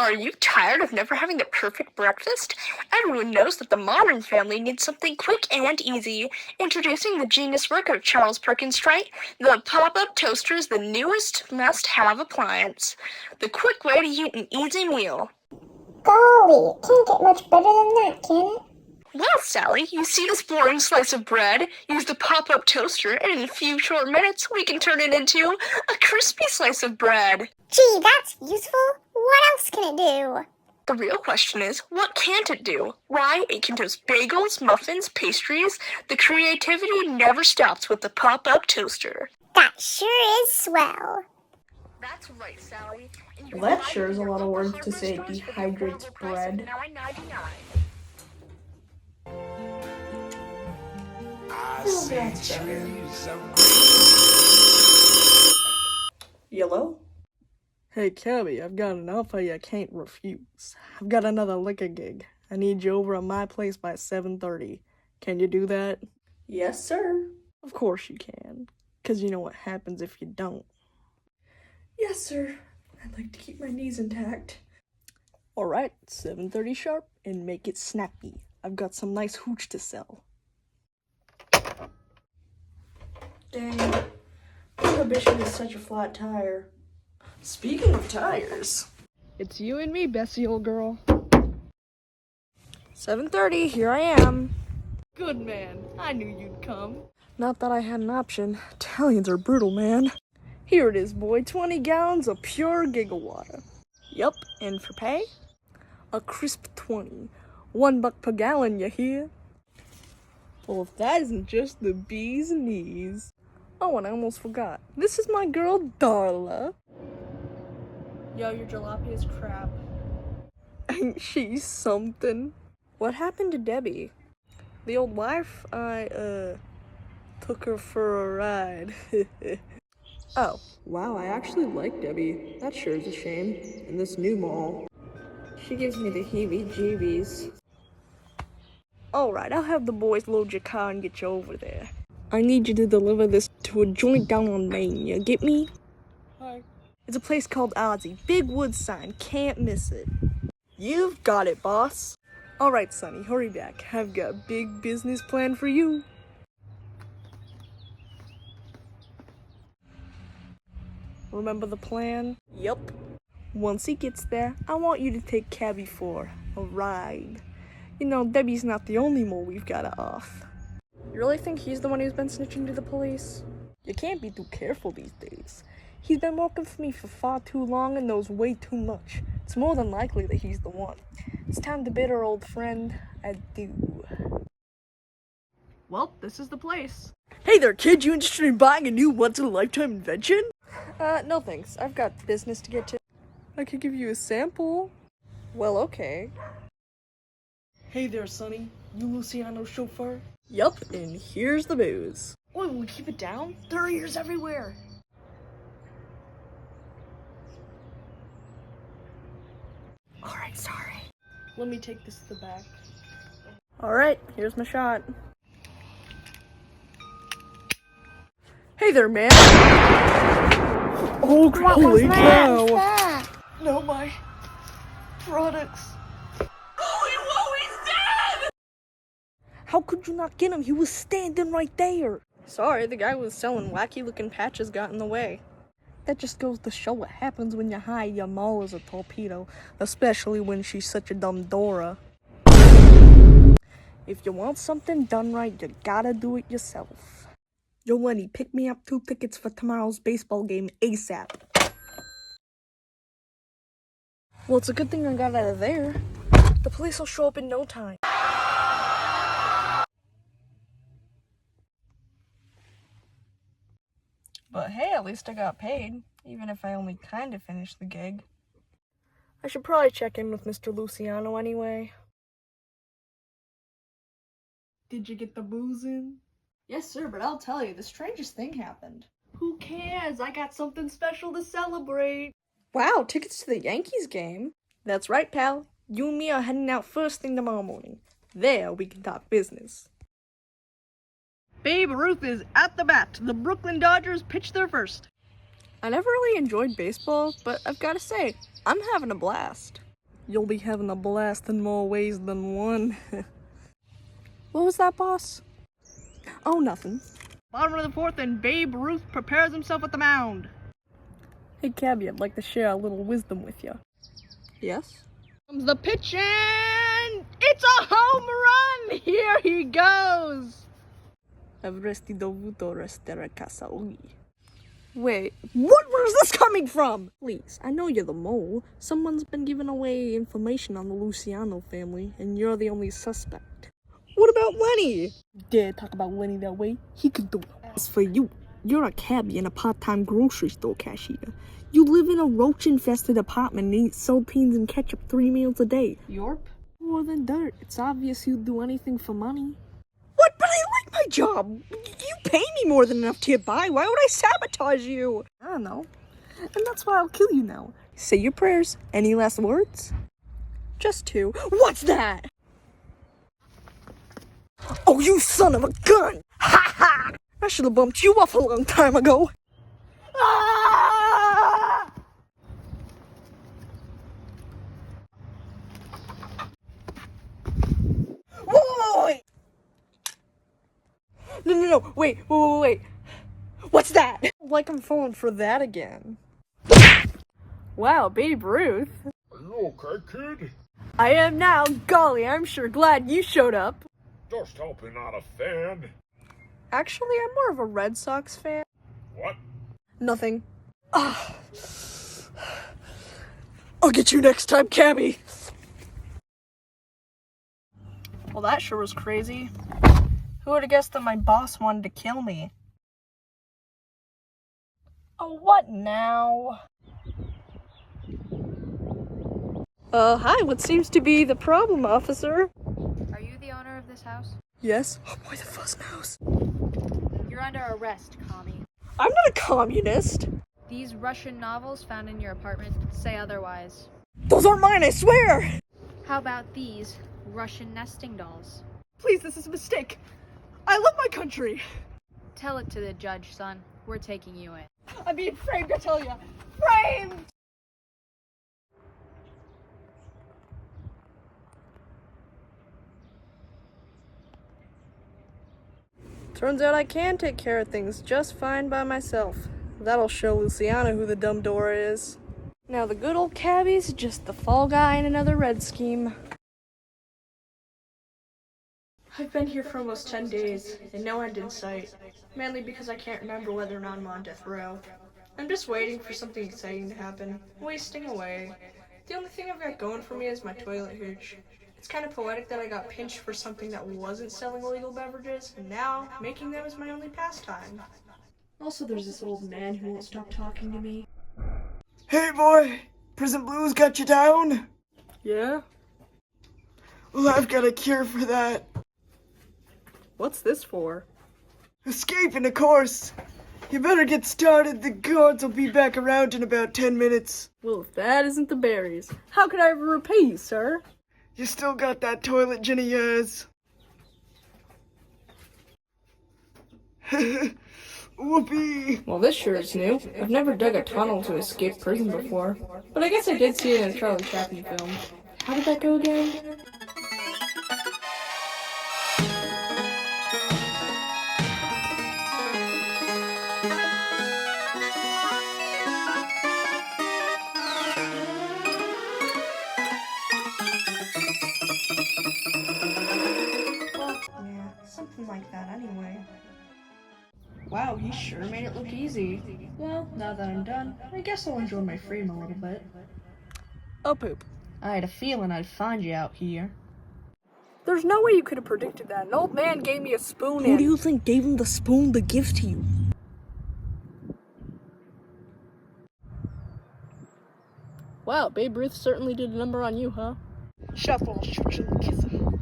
Are you tired of never having the perfect breakfast? Everyone knows that the modern family needs something quick and easy. Introducing the genius work of Charles Perkins Wright, the pop-up toaster is the newest must-have appliance. The quick way to eat an easy meal. Golly, it can't get much better than that, can it? Well, Sally, you see this boring slice of bread? Use the pop-up toaster, and in a few short minutes, we can turn it into a crispy slice of bread. Gee, that's useful. What else can it do? The real question is, what can't it do? Why, it can toast bagels, muffins, pastries. The creativity never stops with the pop-up toaster. That sure is swell. That's right, Sally. Well, that sure is a lot of words to say it dehydrates bread. Oh, that's better. Yellow? Hey, Cabby, I've got an offer you can't refuse. I've got another liquor gig. I need you over at my place by 7:30. Can you do that? Yes, sir. Of course you can, 'cause you know what happens if you don't. Yes, sir. I'd like to keep my knees intact. Alright, 7:30 sharp, and make it snappy. I've got some nice hooch to sell. Dang. Prohibition is such a flat tire. Speaking of tires. It's you and me, Bessie, old girl. 7:30, here I am. Good man, I knew you'd come. Not that I had an option. Italians are brutal, man. Here it is, boy, 20 gallons of pure gigawater. Yup, and for pay? A crisp 20. $1 per gallon, you hear? Well, if that isn't just the bee's knees. Oh, and I almost forgot. This is my girl, Darla. Yo, your jalopy is crap. Ain't she something? What happened to Debbie? The old wife? I took her for a ride. Oh. Wow, I actually like Debbie. That sure is a shame. In this new mall. She gives me the heebie-jeebies. Alright, I'll have the boys load your car and get you over there. I need you to deliver this to a joint down on Main, you get me? Hi. It's a place called Ozzy. Big wood sign, can't miss it. You've got it, boss. Alright, Sonny, hurry back. I've got a big business plan for you. Remember the plan? Yup. Once he gets there, I want you to take Cabby for a ride. You know, Debbie's not the only mole we've got off. You really think he's the one who's been snitching to the police? You can't be too careful these days. He's been working for me for far too long and knows way too much. It's more than likely that he's the one. It's time to bid our old friend adieu. Well, this is the place. Hey there, kid, you interested in buying a new once-in-a-lifetime invention? No thanks. I've got business to get to. I could give you a sample. Well, okay. Hey there, Sonny. You Luciano's chauffeur? Yup, and here's the booze. Oi, will we keep it down? There are ears everywhere. Alright, sorry. Let me take this to the back. Alright, here's my shot. Hey there, man! Oh, holy cow! No, my products. Holy whoa, he's dead! How could you not get him? He was standing right there. Sorry, the guy was selling wacky-looking patches got in the way. That just goes to show what happens when you hire your mom as a torpedo, especially when she's such a dumb Dora. If you want something done right, you gotta do it yourself. Yo, Lenny, pick me up 2 tickets for tomorrow's baseball game ASAP. Well, it's a good thing I got out of there. The police will show up in no time. But hey, at least I got paid, even if I only kind of finished the gig. I should probably check in with Mr. Luciano anyway. Did you get the booze in? Yes, sir, but I'll tell you, the strangest thing happened. Who cares? I got something special to celebrate. Wow, tickets to the Yankees game? That's right, pal. You and me are heading out first thing tomorrow morning. There, we can talk business. Babe Ruth is at the bat. The Brooklyn Dodgers pitch their first. I never really enjoyed baseball, but I've got to say, I'm having a blast. You'll be having a blast in more ways than one. What was that, boss? Oh, nothing. Bottom of the fourth, and Babe Ruth prepares himself at the mound. Hey, Cabby, I'd like to share a little wisdom with you. Yes? Comes the pitch, and it's a home run! Here he goes! Avresti dovuto restere casa ugi. Wait, where's this coming from? Please, I know you're the mole. Someone's been giving away information on the Luciano family, and you're the only suspect. What about Lenny? Dare talk about Lenny that way? He could do it. As for you, you're a cabbie and a part-time grocery store cashier. You live in a roach-infested apartment and eat saltines and ketchup 3 meals a day. Yorp? More than dirt. It's obvious you'd do anything for money. What? But I like my job. You pay me more than enough to get by. Why would I sabotage you? I don't know. And that's why I'll kill you now. Say your prayers. Any last words? Just 2. What's that? Oh, you son of a gun! Ha ha! I should have bumped you off a long time ago. Ah! Wait! No, wait. What's that? Like I'm falling for that again. Wow, Babe Ruth. Are you okay, kid? I am now. Golly, I'm sure glad you showed up. Just hope you're not a fan. Actually, I'm more of a Red Sox fan. What? Nothing. I'll get you next time, Cabby. Well, that sure was crazy. Who would have guessed that my boss wanted to kill me? Oh, what now? Hi, what seems to be the problem, officer? Are you the owner of this house? Yes. Oh boy, the fuzz mouse. You're under arrest, commie. I'm not a communist. These Russian novels found in your apartment say otherwise. Those aren't mine, I swear! How about these Russian nesting dolls? Please, this is a mistake. I love my country. Tell it to the judge, son. We're taking you in. I'm being framed, I tell ya. Framed! Turns out I can take care of things just fine by myself. That'll show Luciana who the dumb Dora is. Now the good old cabbie's just the fall guy in another red scheme. I've been here for almost 10 days, and no end in sight. Mainly because I can't remember whether or not I'm on death row. I'm just waiting for something exciting to happen, wasting away. The only thing I've got going for me is my toilet hooch. It's kind of poetic that I got pinched for something that wasn't selling illegal beverages, and now making them is my only pastime. Also, there's this old man who won't stop talking to me. Hey boy, Prison Blues got you down? Yeah? Well, I've got a cure for that. What's this for? Escaping, of course. You better get started, the guards will be back around in about 10 minutes. Well, if that isn't the berries, how could I ever repay you, sir? You still got that toilet gin of yours. Whoopee! Well, this sure is new. I've never dug a tunnel to escape prison before. But I guess I did see it in a Charlie Chaplin film. How did that go again? Yeah, something like that anyway. Wow, he sure made it look easy. Well, now that I'm done, I guess I'll enjoy my freedom a little bit. Oh, poop. I had a feeling I'd find you out here. There's no way you could have predicted that. An old man gave me a spoon. Who do you think gave him the spoon to give to you? Wow, Babe Ruth certainly did a number on you, huh? Shut up, I'll shoot you and kiss him.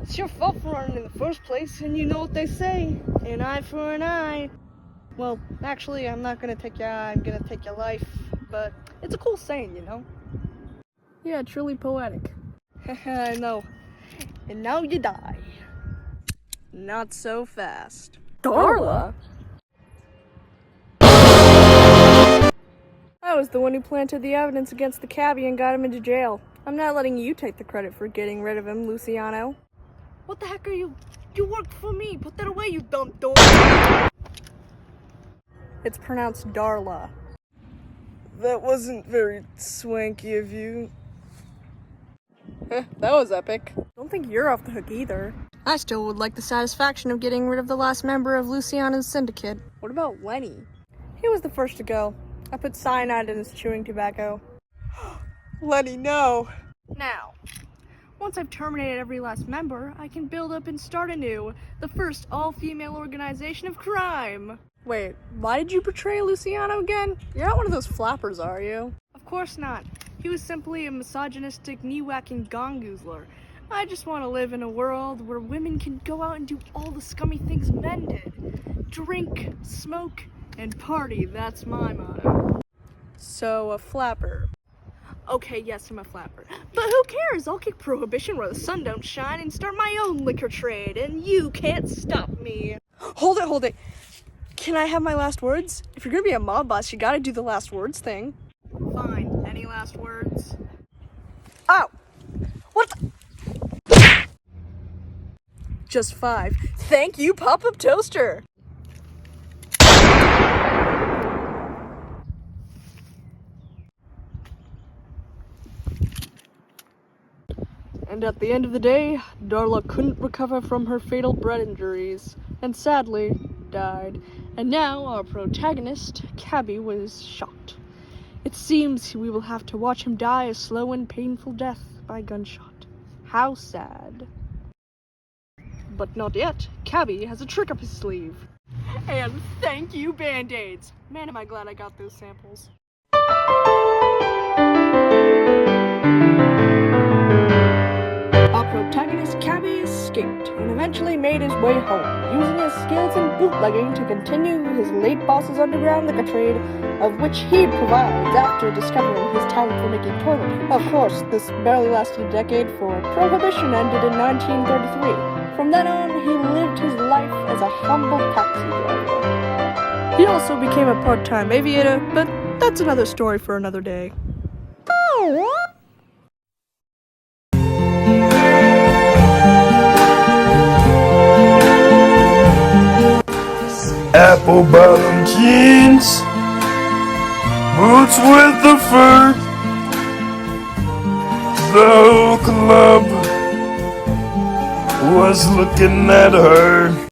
It's your fault for running in the first place, and you know what they say, an eye for an eye. Well, actually, I'm not gonna take your eye, I'm gonna take your life, but it's a cool saying, you know? Yeah, truly poetic. I know. And now you die. Not so fast. Darla? I was the one who planted the evidence against the cabbie and got him into jail. I'm not letting you take the credit for getting rid of him, Luciano. What the heck are you? You work for me. Put that away, you dumb dork. It's pronounced Darla. That wasn't very swanky of you. That was epic. Don't think you're off the hook either. I still would like the satisfaction of getting rid of the last member of Luciano's syndicate. What about Lenny? He was the first to go. I put cyanide in his chewing tobacco. Lenny, no. Now, once I've terminated every last member, I can build up and start anew. The first all-female organization of crime. Wait, why did you betray Luciano again? You're not one of those flappers, are you? Of course not. He was simply a misogynistic, knee-whacking gongoozler. I just want to live in a world where women can go out and do all the scummy things men did. Drink, smoke, and party. That's my motto. So, a flapper. Okay, yes, I'm a flapper. But who cares? I'll kick prohibition where the sun don't shine and start my own liquor trade, and you can't stop me. Hold it. Can I have my last words? If you're gonna be a mob boss, you gotta do the last words thing. Fine. Any last words? Ow! What the? Just 5. Thank you, pop-up toaster! And at the end of the day, Darla couldn't recover from her fatal bread injuries, and sadly, died. And now our protagonist, Cabby, was shot. It seems we will have to watch him die a slow and painful death by gunshot. How sad. But not yet. Cabby has a trick up his sleeve. And thank you, Band-Aids! Man, am I glad I got those samples. Our protagonist, Cabby, escaped and eventually made his way home, using his skills in bootlegging to continue his late boss's underground liquor trade, of which he provides after discovering his talent for making toiletries. Of course, this barely lasted a decade, for Prohibition ended in 1933. From then on, he lived his life as a humble taxi driver. He also became a part-time aviator, but that's another story for another day. Apple bottom jeans, boots with the fur. The whole club was looking at her.